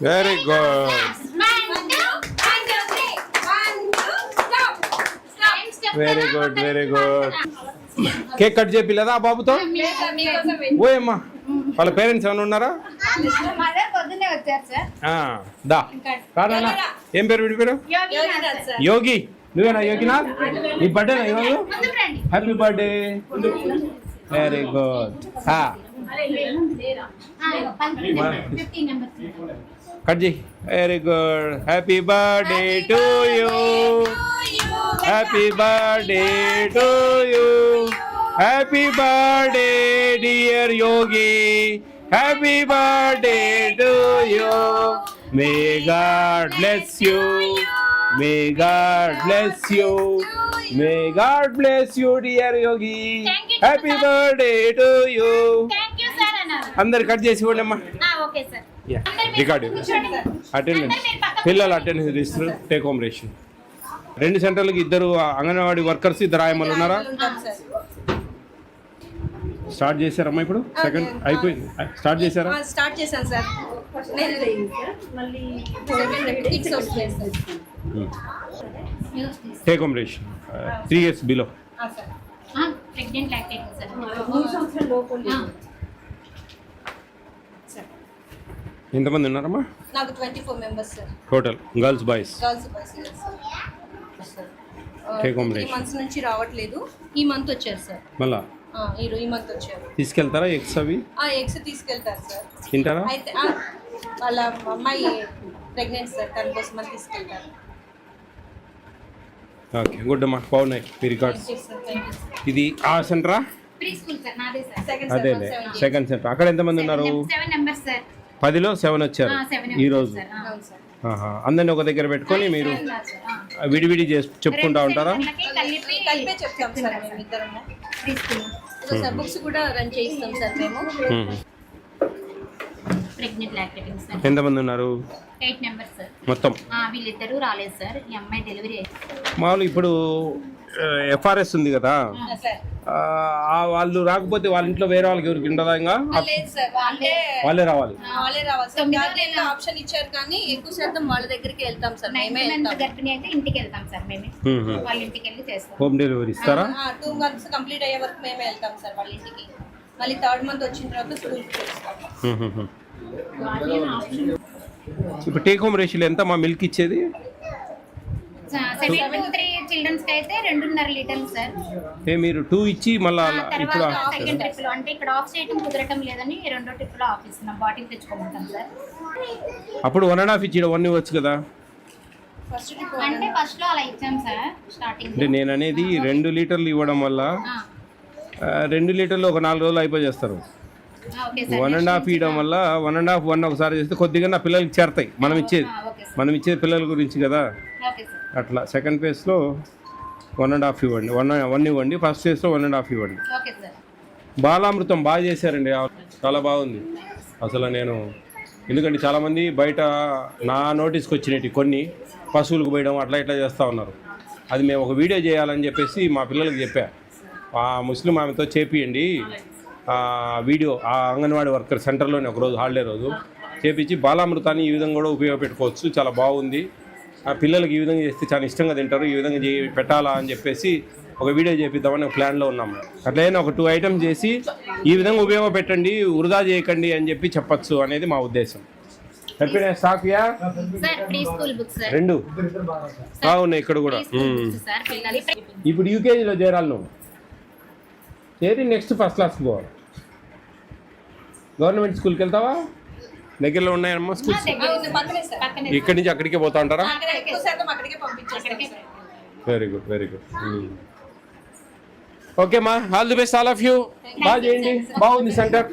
Very good. Very good very good. Cake cut చేపిలేదా ఆ బాబుతో? ఓయమ్మా, వాళ్ళ పేరెంట్స్ ఏమైనా ఉన్నారా? దా కాదన్నా. ఏం పేరు వీడి పేరు? యోగి. నువ్వేనా యోగినాథ్? నీ బర్త్డేనా ఈరోజు? Happy birthday. Very good. Cut చేయి. Very good. Happy birthday to you. Happy birthday to you. Happy birthday dear Yogi. Happy birthday to you. May God bless you. May God bless you. May God bless you dear Yogi. Happy birthday to you. అందరు cut చేసి ఇవ్వండి అమ్మా. Record attendance, పిల్లలు attendance ఇస్తారు. Take home ration. 2 సెంటర్లకి 2 anganwadi workers, 2 ఆయమ్మలు ఉన్నారా? Start చేశారమ్మా ఇప్పుడు? సెకండ్ అయిపోయింది. స్టార్ట్ చేశారా? స్టార్ట్ చేశాను sir. Take home ration 3 years below. ఎంతమంది ఉన్నారమ్మా? నాకు 24 members sir total. Girls boys? Girls boys sir. Take home ration 3 months నుంచి రావట్లేదు. ఈ మంత్ వచ్చారు సార్. మళ్ళా ఈ మంత్ వచ్చారు. తీసుకెళ్తారా ఎగ్స్? అవి ఎగ్స్ తీసుకెళ్తారు సార్. తింటారా? అయితే వాళ్ళ అమ్మాయి ప్రెగ్నెంట్ సార్, తన కోసం అని తీసుకెళ్తారు. ఓకే గుడ్ అమ్మా, బాగున్నాయి మీ రికార్డ్స్. ఇది ఆ సెంటరా? అదే సెకండ్ సెంటర్. అక్కడ ఎంతమంది ఉన్నారు? 10లో 7 వచ్చారు ఈరోజు. అందరిని ఒక దగ్గర పెట్టుకొని మీరు విడివిడి చెప్పుకుంటా ఉంటారా? కలిపే చెప్తాం సార్ మేము ఇద్దరము. సార్ బుక్స్ కూడా రన్ చేయిస్తాం సార్ మేము. ఎంతమంది ఉన్నారు? 8 members సార్ మొత్తం. వీళ్ళిద్దరూ రాలేదు సార్. ఈ అమ్మాయి డెలివరీ అయింది. మామూలు ఇప్పుడు ఎఫ్ఆర్ఎస్ ఉంది కదా, వాళ్ళు రాకపోతే వాళ్ళ ఇంట్లో వేరే వాళ్ళకి ఎవరికి ఉండదా? ఇంకా వాళ్ళే రావాలి. ఆప్షన్ ఇచ్చారు కానీ ఎక్కువ శాతం వాళ్ళ దగ్గరికి వెళ్తాం సార్. మేమే గర్భిణి అయితే ఇంటికి వెళ్తాం సార్. మేమే వాళ్ళ ఇంటికి వెళ్ళి చేస్తాం. హోమ్ డెలివరీ ఇస్తారా? 2 months కంప్లీట్ అయ్యే వరకు మేమే వెళ్తాం సార్ వాళ్ళ ఇంటికి. మళ్ళీ 3rd month వచ్చిన తర్వాత స్కూల్కి చేస్తాం. ఇప్పుడు టేక్ హోమ్ రేషియోలో ఎంత మా మిల్క్ ఇచ్చేది? 7 to 3 children's కి అయితే 2.5 లీటర్లు సార్. మీరు 2 ఇచ్చి మళ్ళీ ఇప్పుడు సెకండ్ ట్రిప్ లో అంటే ఇక్కడ ఆఫ్ చేయడం కుదరటం లేదని 2వ ట్రిప్ లో ఆఫ్ ఇస్తున్నాం. బాటిల్ తెచ్చుకోమంటాం సార్. అప్పుడు 1.5 ఇచ్చి 1 ఇవ్వచ్చు కదా? అంటే ఫస్ట్ లో అలా ఇచ్చాం సార్ స్టార్టింగ్. అంటే నేను అనేది 2 లీటర్లు ఇవ్వడం వల్ల 2 లీటర్లు ఒక 4 రోజులు అయిపోయేస్తారు. 1.5 ఇవ్వడం వల్ల 1.5 ఒకసారి చేస్తే కొద్దిగా నా పిల్లలకి చేరతాయి. మనం ఇచ్చేది పిల్లల గురించి కదా. అట్లా సెకండ్ ఫేజ్లో 1.5 ఇవ్వండి, 1 ఇవ్వండి. ఫస్ట్ ఫేజ్లో 1.5 ఇవ్వండి. బాలామృతం బాగా చేశారండి, చాలా బాగుంది అసలు. నేను ఎందుకంటే చాలామంది బయట నా నోటీస్కి వచ్చినట్టు కొన్ని పశువులకు పోయడం అట్లా ఇట్లా చేస్తూ ఉన్నారు. అది మేము ఒక వీడియో చేయాలని చెప్పేసి మా పిల్లలకి చెప్పా. ఆ ముస్లిం ఆమెతో చేపియండి వీడియో, ఆ అంగన్వాడీ వర్కర్ సెంటర్లోనే ఒకరోజు హాలిడే రోజు చేపించి బాలామృతాన్ని ఈ విధంగా కూడా ఉపయోగపెట్టుకోవచ్చు, చాలా బాగుంది. ఆ పిల్లలకి ఈ విధంగా చేస్తే చాలా ఇష్టంగా తింటారు, ఈ విధంగా పెట్టాలా అని చెప్పేసి ఒక వీడియో చేపిద్దామని ఒక ప్లాన్లో ఉన్నాము. అట్లయినా ఒక 2 items చేసి ఈ విధంగా ఉపయోగపెట్టండి, వృధా చేయకండి అని చెప్పి చెప్పచ్చు అనేది మా ఉద్దేశం. హ్యాపీనెస్ సాకియా 2 బాగున్నాయి ఇక్కడ కూడా. ఇప్పుడు యూకేజీలో చేరాలి నువ్వు. చేరి నెక్స్ట్ ఫస్ట్ క్లాస్కి పోవాలి. గవర్నమెంట్ స్కూల్కి వెళ్తావా? దగ్గరలో ఉన్నాయమ్మా స్కూల్స్? ఇక్కడి నుంచి అక్కడికే పోతా ఉంటారా? Very good very good. Okay మా, all the best all of you. బాగా చేయండి, బాగుంది సెంటర్.